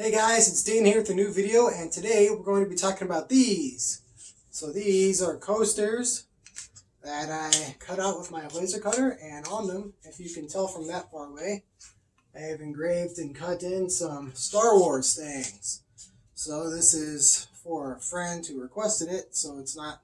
Hey guys, it's Dean here with a new video, and today we're going to be talking about these. So these are coasters that I cut out with my laser cutter, and on them, if you can tell from that far away, I have engraved and cut in some Star Wars things. So this is for a friend who requested it, so it's not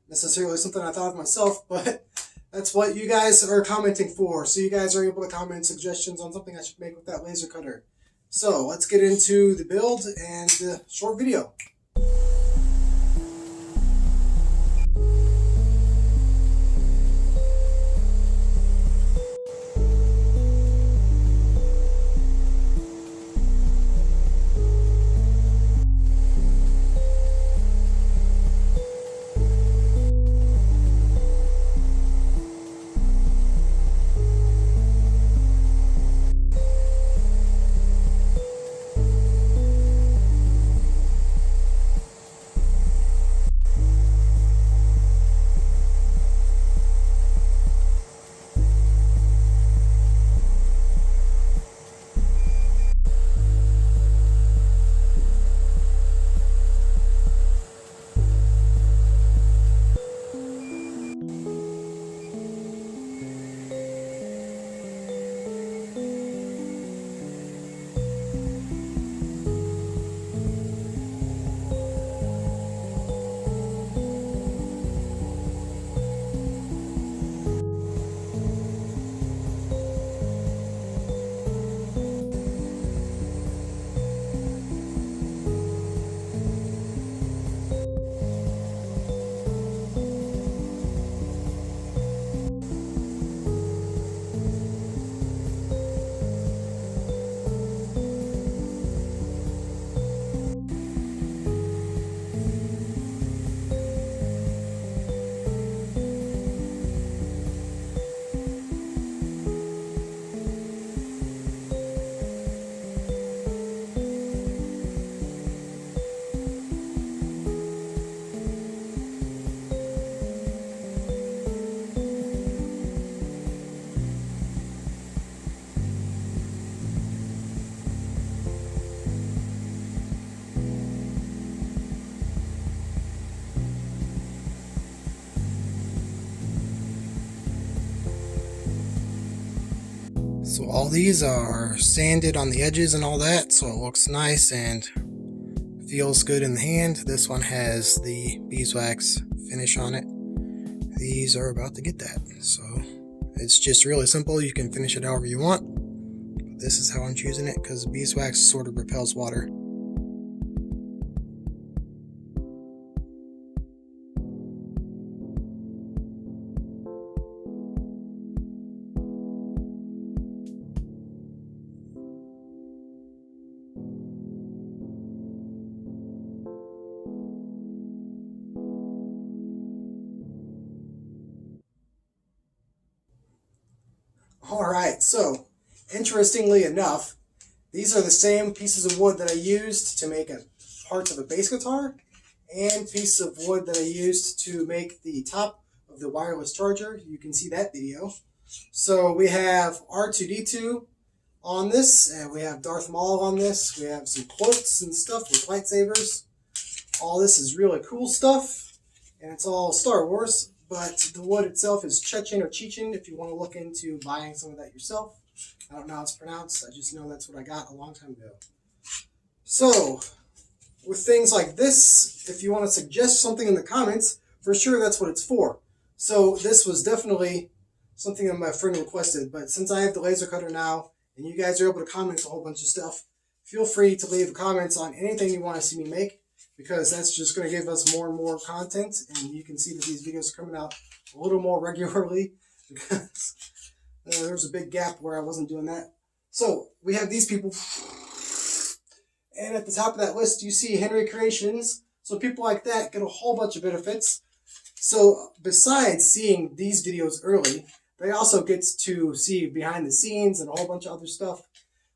necessarily something I thought of myself, but that's what you guys are commenting for. So you guys are able to comment suggestions on something I should make with that laser cutter. So let's get into the build and the short video. So all these are sanded on the edges and all that, so it looks nice and feels good in the hand. This one has the beeswax finish on it. These are about to get that. So it's just really simple. You can finish it however you want. This is how I'm choosing it because beeswax sort of repels water. Alright, so interestingly enough, these are the same pieces of wood that I used to make parts of a bass guitar and pieces of wood that I used to make the top of the wireless charger. You can see that video. So we have R2-D2 on this, and we have Darth Maul on this. We have some quotes and stuff with lightsabers. All this is really cool stuff, and it's all Star Wars. But the wood itself is Chechen or Chechen if you want to look into buying some of that yourself. I don't know how it's pronounced. I just know that's what I got a long time ago. So, with things like this, if you want to suggest something in the comments, for sure that's what it's for. So this was definitely something that my friend requested. But since I have the laser cutter now, and you guys are able to comment a whole bunch of stuff, feel free to leave comments on anything you want to see me make, because that's just going to give us more and more content, and you can see that these videos are coming out a little more regularly because there was a big gap where I wasn't doing that. So we have these people, and at the top of that list you see Henry Creations. So people like that get a whole bunch of benefits. So besides seeing these videos early, they also get to see behind the scenes and a whole bunch of other stuff.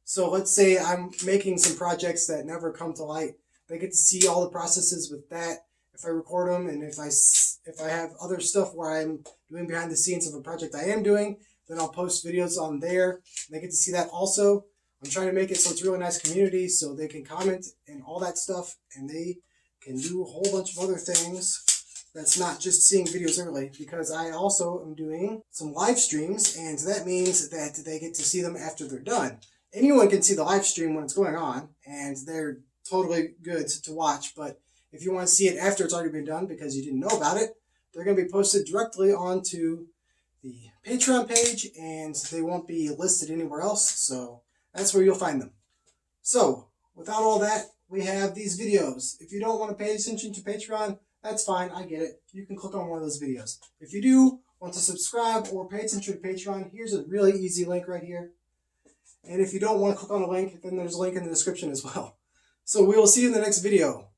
So let's say I'm making some projects that never come to light. They get to see all the processes with that. If I record them, and if I have other stuff where I'm doing behind the scenes of a project I am doing, then I'll post videos on there. They get to see that also. I'm trying to make it so it's a really nice community so they can comment and all that stuff, and they can do a whole bunch of other things that's not just seeing videos early, because I also am doing some live streams, and that means that they get to see them after they're done. Anyone can see the live stream when it's going on, and they're totally good to watch, but if you want to see it after it's already been done because you didn't know about it, they're going to be posted directly onto the Patreon page, and they won't be listed anywhere else, so that's where you'll find them. So, without all that, we have these videos. If you don't want to pay attention to Patreon, that's fine, I get it. You can click on one of those videos. If you do want to subscribe or pay attention to Patreon, here's a really easy link right here. And if you don't want to click on a link, then there's a link in the description as well. So we will see you in the next video.